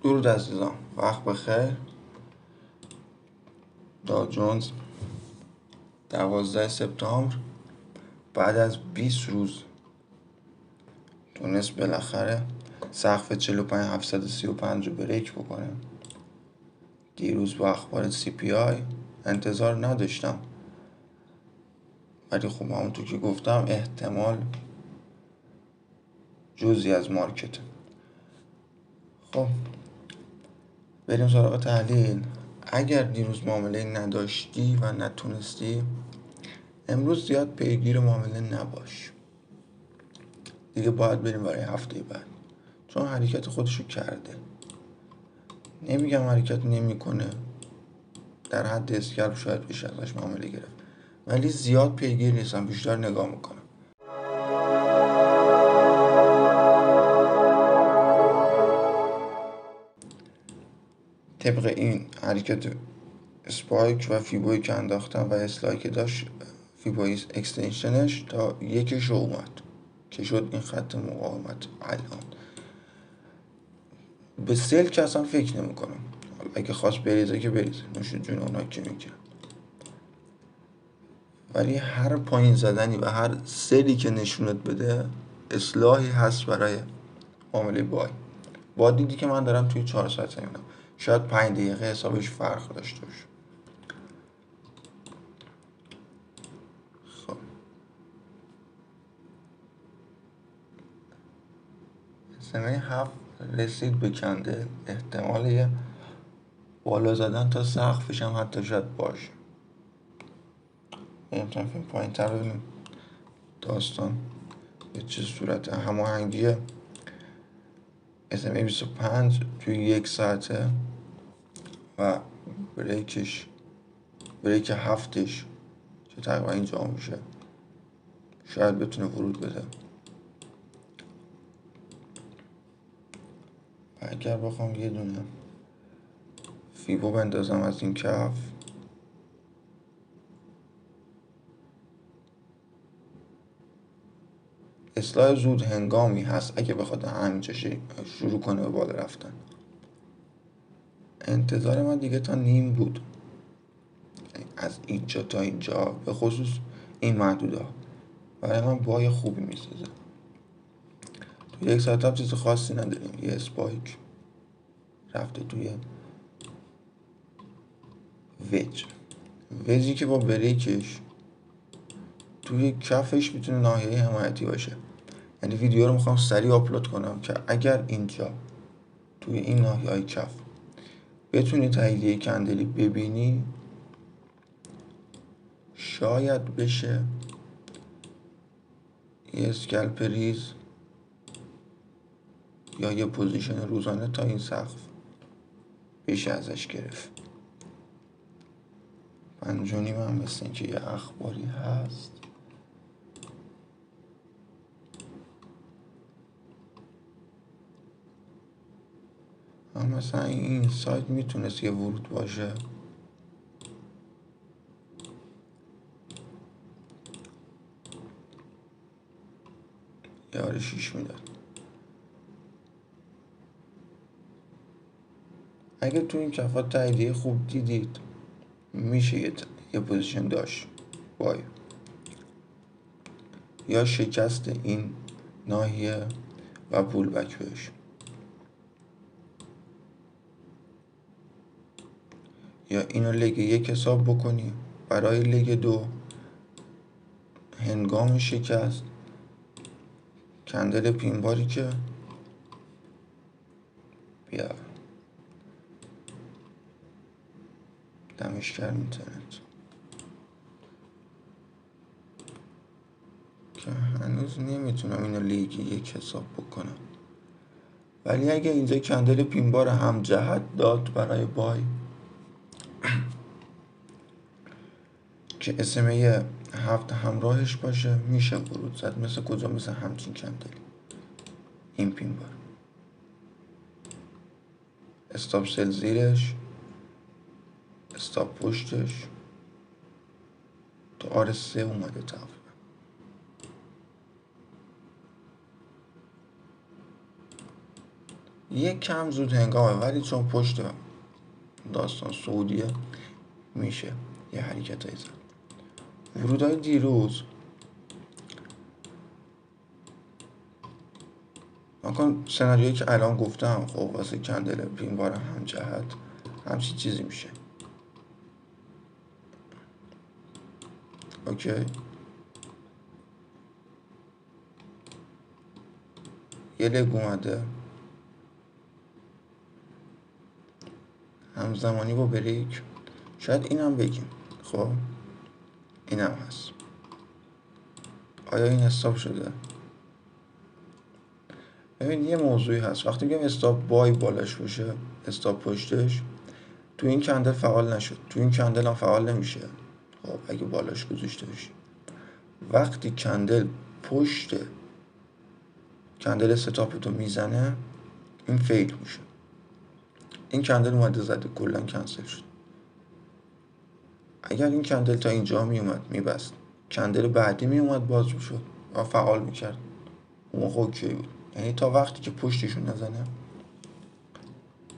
درود عزیزان، وقت بخیر. داو جونز 12 سپتامبر بعد از 20 روز تونست بالاخره سقف 45735 رو بریک بکنه. دیروز با اخبار CPI انتظار نداشتم، ولی خب همونطور که گفتم احتمال جزئی از مارکت. خب بریم سراغ تحلیل. اگر دیروز معامله نداشتی و نتونستی، امروز زیاد پیگیر معامله نباش دیگه. باید بریم برای هفته بعد، چون حرکت خودشو کرده. نمیگم حرکت نمیکنه، در حد اسکلپ شاید بشه ازش معامله گرفت، ولی زیاد پیگیر نیستم، بیشتر نگاه میکنم. طبق این حرکت اسپایک و فیبویی که انداختم و اصلاحی که داشت، فیبویی اکستنشنش تا یکش اومد که شد این خط مقاومت. الان به سل که اصلا فکر نمی کنم. اگه خواست بریزه که بریزه، نوش جون اونا که میگن، ولی هر پایین زدنی و هر سلی که نشونت بده اصلاحی هست برای معامله بای. با دیدی که من دارم توی 4 ساعت میبینم، شاید 5 دقیقه حسابش فرق داشته باشه. خب سمه 7 رسید به کندل، احتمال یه بالا زدن تا سقفش هم حتی شاید باشه. نمیتونم فیلم پایین تر ببینیم داستان به چه صورت. هماهنگی SMA 25 توی 1 ساعته و بریک هفتش که تقریبا اینجا میشه، شاید بتونه ورود بده. و اگر بخوام یه دونه فیبو بندازم از این کف، اصلاح زود هنگامی هست اگه بخواد همینجا شروع کنه به بالا رفتن. انتظار من دیگه تا نیم بود، از اینجا تا اینجا، به خصوص این محدوده برای من بای خوبی میسازه. تو 1 ساعت هم چیز خاصی نداریم. یه اسپایک رفته توی وجی که با بریکش توی کفش میتونه ناحیه حمایتی باشه. یعنی ویدیو رو میخوام سریع آپلود کنم که اگر اینجا توی این ناحیه های کف بتونی تحلیل کندلی ببینی، شاید بشه یه اسکلپ ریز یا یه پوزیشن روزانه تا این سقف بشه ازش گرفت. 5.5 هم مثل این که یه اخباری هست. اما مثلا این سایت میتونست یه ورود باشه. یه 6 میداد. اگه تو این کفات تاییدیه خوب دیدید، میشه یه پوزیشن داشت بای یا شکست این ناحیه و پول بک بهش، یا اینو لگ 1 حساب بکنی برای لگ 2 هنگام شکست کندل پینباری که بیا دمشکر اینترنت که هنوز نمیتونم اینو لیگ 1 حساب بکنم. ولی اگه اینجا کندل پینبار هم جهت داد برای بای که SMA 7 همراهش باشه، میشه ورود زد. مثل کجا؟ مثل همچین کندلی. این پینبار استاپ سل زیرش، استاپ پشتش، تو R3 اومده تقریبا. یک کم زود هنگامه، ولی چون پشت داستان سعودیه میشه یه حرکت های زد. ورودهای دیروز من سناریویی که الان گفتم خب واسه کندل پینبار هم جهت همچین چیزی میشه. اوکی، یه لگ اومده همزمانی با بریک، شاید اینم بگیم. خب اینم هست. آیا این استاپ شده؟ ببین یه موضوعی هست، وقتی میگم استاپ بای بالاش باشه، استاپ پشتش، تو این کندل فعال نشد، تو این کندل هم فعال نمیشه. خب اگه بالاش گذاشته باشی، وقتی کندل پشت کندل استاپتو میزنه این فیل میشه. این کندل اومده زده کلا کنسل شد. اگر این کندل تا اینجا میومد میبست، کندل بعدی میومد باز میشد و فعال میکرد، اون موقع اوکی بود. یعنی تا وقتی که پشتشون نزنه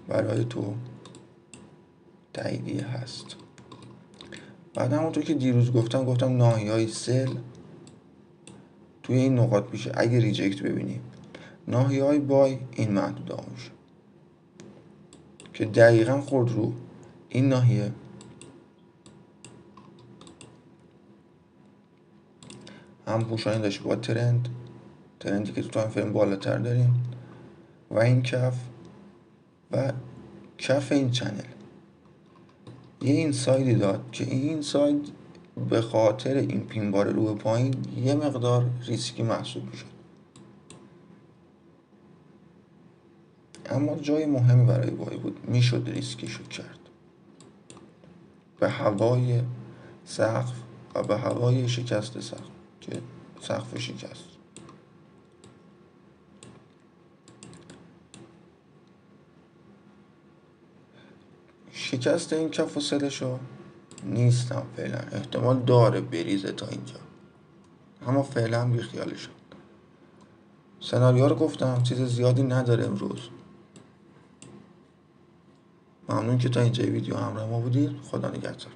برای تو تاییدیه هست. بعد همونطور که دیروز گفتم ناحیه‌های سل توی این نقاط میشه. اگه ریجکت ببینیم ناحیه‌های بای این محدوده میشه که دقیقا خورد رو این ناحیه. هم پوشانی داشت با ترندی که تو تایم فریم بالاتر داریم و این کف و کف این چنل یه این سایدی داد که این ساید به خاطر این پینبار رو پایین یه مقدار ریسکی محسوب میشه، اما جای مهمی برای بای بود، میشد ریسکیشو کرد به هوای سقف و به هوای شکست سقف که سقف شکست. شکست این کف و سلشو نیستم فعلا، احتمال داره بریزه تا اینجا، اما فعلا بی خیالشم. سناریو رو گفتم چیز زیادی نداره امروز. ممنون که تا اینجای ویدیو همراه ما بودید. خدا نگهدار.